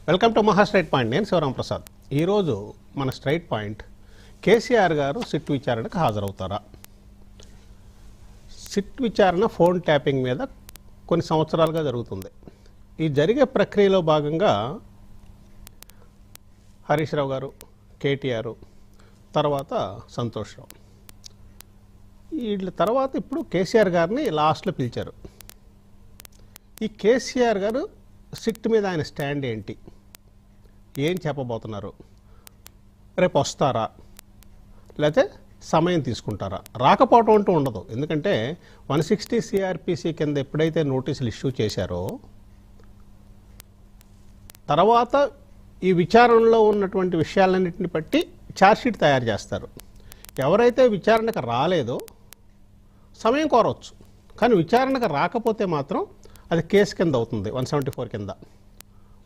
Welcome to మహా straight point. నేను శివరాం ప్రసాద్. ఈరోజు మన స్ట్రైట్ పాయింట్, కేసీఆర్ గారు సిట్ విచారణకు హాజరవుతారా? సిట్ విచారణ ఫోన్ ట్యాపింగ్ మీద కొన్ని సంవత్సరాలుగా జరుగుతుంది. ఈ జరిగే ప్రక్రియలో భాగంగా హరీష్ రావు గారు, కేటీఆర్, తర్వాత సంతోష్ రావు, వీళ్ళ తర్వాత ఇప్పుడు కేసీఆర్ గారిని లాస్ట్లో పిలిచారు. ఈ కేసీఆర్ గారు సిట్ మీద ఆయన స్టాండ్ ఏంటి, ఏం చెప్పబోతున్నారు, రేపు వస్తారా లేకపోతే సమయం తీసుకుంటారా? రాకపోవటం అంటూ ఉండదు. ఎందుకంటే 160 CRPC కింద ఎప్పుడైతే నోటీసులు ఇష్యూ చేశారో తర్వాత ఈ విచారణలో ఉన్నటువంటి విషయాలన్నింటిని బట్టి ఛార్జ్షీట్ తయారు చేస్తారు. ఎవరైతే విచారణకు రాలేదో సమయం కోరవచ్చు, కానీ విచారణకు రాకపోతే మాత్రం అది కేసు కింద అవుతుంది. 174 కింద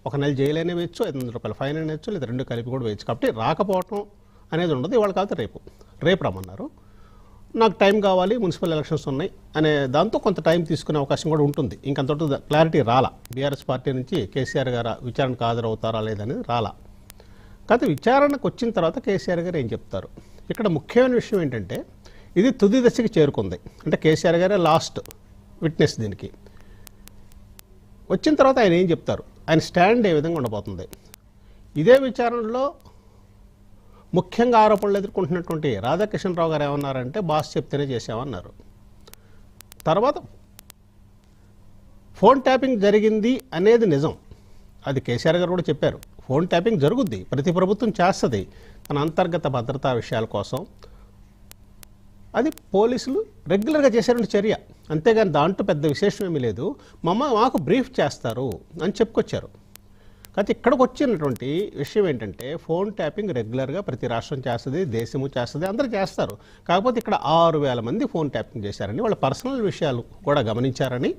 1 నెల జైలు అయినా వేయచ్చు, 500 రూపాయల ఫైన్ అయినా వేయచ్చు, లేదా 2 కలిపి కూడా వేయచ్చు. కాబట్టి రాకపోవటం అనేది ఉండదు. ఇవాళ కాకపోతే రేపు రమ్మన్నారు. నాకు టైం కావాలి, మున్సిపల్ ఎలక్షన్స్ ఉన్నాయి అనే దాంతో కొంత టైం తీసుకునే అవకాశం కూడా ఉంటుంది. ఇంకంతటి క్లారిటీ రాలా. బీఆర్ఎస్ పార్టీ నుంచి కేసీఆర్ గారు విచారణకు హాజరవుతారా లేదనేది రాలా. కాకపోతే విచారణకు వచ్చిన తర్వాత కేసీఆర్ గారు ఏం చెప్తారు? ఇక్కడ ముఖ్యమైన విషయం ఏంటంటే ఇది తుది దశకి చేరుకుంది. అంటే కేసీఆర్ గారే లాస్ట్ విట్నెస్ దీనికి. వచ్చిన తర్వాత ఆయన ఏం చెప్తారు, ఆయన స్టాండ్ ఏ విధంగా ఉండబోతుంది? ఇదే విచారణలో ముఖ్యంగా ఆరోపణలు ఎదుర్కొంటున్నటువంటి రాధాకిషన్ రావు గారు ఏమన్నారంటే బాస్ చెప్తేనే చేసామన్నారు. తర్వాత ఫోన్ ట్యాపింగ్ జరిగింది అనేది నిజం, అది కేసీఆర్ గారు కూడా చెప్పారు. ఫోన్ ట్యాపింగ్ జరుగుద్ది, ప్రతి ప్రభుత్వం చేస్తుంది తన అంతర్గత భద్రతా విషయాల కోసం. అది పోలీసులు రెగ్యులర్గా చేసేటువంటి చర్య, అంతేగాని దాంట్లో పెద్ద విశేషం ఏమీ లేదు. మాకు బ్రీఫ్ చేస్తారు అని చెప్పుకొచ్చారు. అయితే ఇక్కడికి వచ్చినటువంటి విషయం ఏంటంటే ఫోన్ ట్యాపింగ్ రెగ్యులర్గా ప్రతి రాష్ట్రం చేస్తుంది, దేశము చేస్తుంది, అందరూ చేస్తారు. కాకపోతే ఇక్కడ 6,000 మంది ఫోన్ ట్యాపింగ్ చేశారని, వాళ్ళ పర్సనల్ విషయాలు కూడా గమనించారని.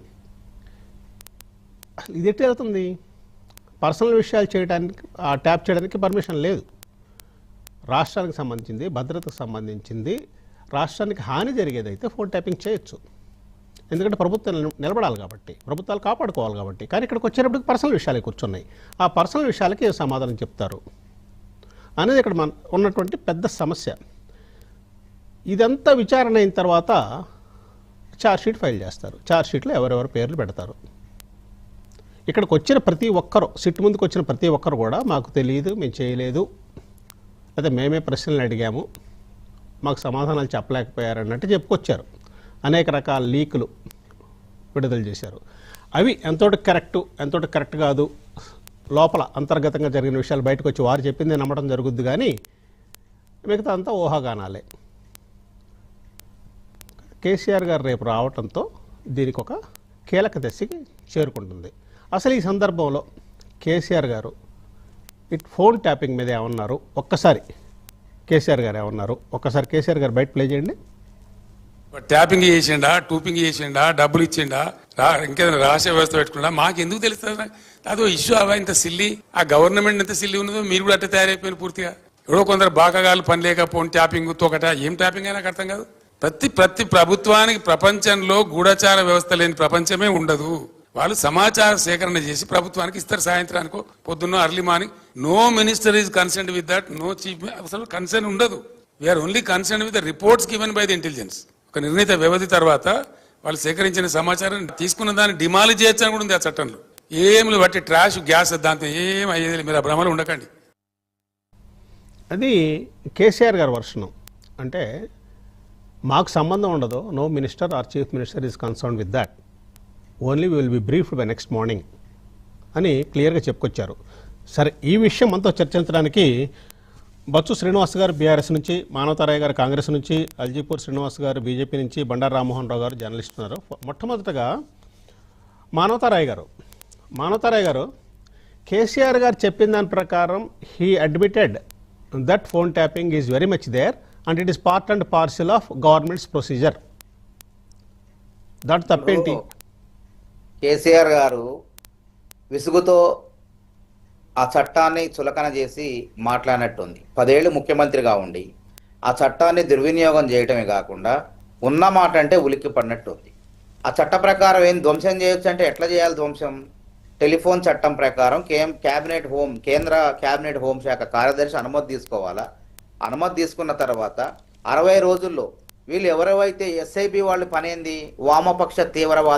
ఇది ఎట్లా అవుతుంది? పర్సనల్ విషయాలు చేయడానికి, ట్యాప్ చేయడానికి పర్మిషన్ లేదు. రాష్ట్రానికి సంబంధించింది, భద్రతకు సంబంధించింది, రాష్ట్రానికి హాని జరిగేదైతే ఫోన్ ట్యాపింగ్ చేయొచ్చు. ఎందుకంటే ప్రభుత్వం నిలబడాలి కాబట్టి, ప్రభుత్వాలు కాపాడుకోవాలి కాబట్టి. కానీ ఇక్కడికి వచ్చేటప్పటికి పర్సనల్ విషయాలు కూర్చున్నాయి. ఆ పర్సనల్ విషయాలకి సమాధానం చెప్తారు అనేది ఇక్కడ ఉన్నటువంటి పెద్ద సమస్య. ఇదంతా విచారణ అయిన తర్వాత ఛార్జ్షీట్ ఫైల్ చేస్తారు. ఛార్జ్షీట్లో ఎవరెవరి పేర్లు పెడతారు. ఇక్కడికి వచ్చిన ప్రతి ఒక్కరు, సిట్ ముందుకు వచ్చిన ప్రతి ఒక్కరు కూడా మాకు తెలియదు, మేము చేయలేదు, అయితే మేమే ప్రశ్నలు అడిగాము, మాకు సమాధానాలు చెప్పలేకపోయారన్నట్టు చెప్పుకొచ్చారు. అనేక రకాల లీకులు విడుదల చేశారు. అవి ఎంతోటి కరెక్ట్ కాదు, లోపల అంతర్గతంగా జరిగిన విషయాలు బయటకు వచ్చి వారు చెప్పింది నమ్మడం జరుగుద్ది. కానీ మిగతా అంతా ఊహాగానాలే. కేసీఆర్ గారు రేపు రావడంతో దీనికి ఒక కీలక దశకి చేరుకుంటుంది. అసలు ఈ సందర్భంలో కేసీఆర్ గారు ఫోన్ ట్యాపింగ్ మీద ఏమన్నారు, ఒక్కసారి కేసీఆర్ గారు ఏమన్నారు, ఒక్కసారి కేసీఆర్ గారు బయట ప్లే చేయండి. ట్యాపింగ్ చేసిండా, టూపింగ్ చేసిండా, డబ్బులు ఇచ్చిండా, ఇంకేదైనా రహస్య వ్యవస్థ పెట్టుకున్నా మాకు ఎందుకు తెలుస్తుంది? అదో ఇష్యూ అవా ఇంత సిల్లి, ఆ గవర్నమెంట్ ఎంత సిల్లి ఉన్నదో మీరు కూడా అట్లా తయారైపోయిన పూర్తిగా. ఎవరో కొందరు బాకాగాలు పని లేక ఫోన్ ట్యాపింగ్ తోకట, ఏం ట్యాపింగ్ అయినా అర్థం కాదు. ప్రతి ప్రభుత్వానికి ప్రపంచంలో గూఢచార వ్యవస్థ లేని ప్రపంచమే ఉండదు. వాళ్ళు సమాచార సేకరణ చేసి ప్రభుత్వానికి ఇస్తారు. సాయంత్రానికో పొద్దున్న early morning. No minister is concern with that, no chief అసలు కన్సర్న్ ఉండదు. We're only concern with the reports given by the intelligence. ఒక నిర్ణీత వ్యవధి తర్వాత వాళ్ళు సేకరించిన సమాచారం తీసుకున్న దాన్ని డిమాలిజ్ చేయొచ్చని కూడా ఉంది ఆ చట్టంలో. ఏమి బట్టి ట్రాష్, గ్యాస్, దాంతో ఏం అయ్యేది, మీరు ఆ భ్రమలు ఉండకండి. అది కేసీఆర్ గారి వర్షనం. అంటే మాకు సంబంధం ఉండదు, no minister or chief minister is concern with that, only we will be briefed by next morning అని క్లియర్గా చెప్పుకొచ్చారు. సరే, ఈ విషయం మనతో చర్చించడానికి బొత్స శ్రీనివాస్ గారు బీఆర్ఎస్ నుంచి, మానవతారాయ్ గారు కాంగ్రెస్ నుంచి, అల్జీపూర్ శ్రీనివాస్ గారు బీజేపీ నుంచి, బండారు రామ్మోహన్ రావు గారు జర్నలిస్ట్ ఉన్నారు. మొట్టమొదటగా మానవతారాయ్ గారు కేసీఆర్ గారు చెప్పిన దాని ప్రకారం he admitted that phone tapping is very much there and it is part and parcel of government's procedure. That తప్పేంటి? కేసీఆర్ గారు విసుగుతో ఆ చట్టాన్ని చులకన చేసి మాట్లాడినట్టుంది. 10 ఏళ్ళు ముఖ్యమంత్రిగా ఉండి ఆ చట్టాన్ని దుర్వినియోగం చేయటమే కాకుండా ఉన్న మాట అంటే ఉలిక్కి పడినట్టుంది. ఆ చట్ట ప్రకారం ఏం ధ్వంసం చేయొచ్చు అంటే ఎట్లా చేయాలి ధ్వంసం? టెలిఫోన్ చట్టం ప్రకారం కేంద్ర కేబినెట్ హోంశాఖ కార్యదర్శి అనుమతి తీసుకోవాలా. అనుమతి తీసుకున్న తర్వాత 60 రోజుల్లో వీళ్ళు ఎవరైతే ఎస్ఐబి వాళ్ళు పనేంది వామపక్ష తీవ్రవాద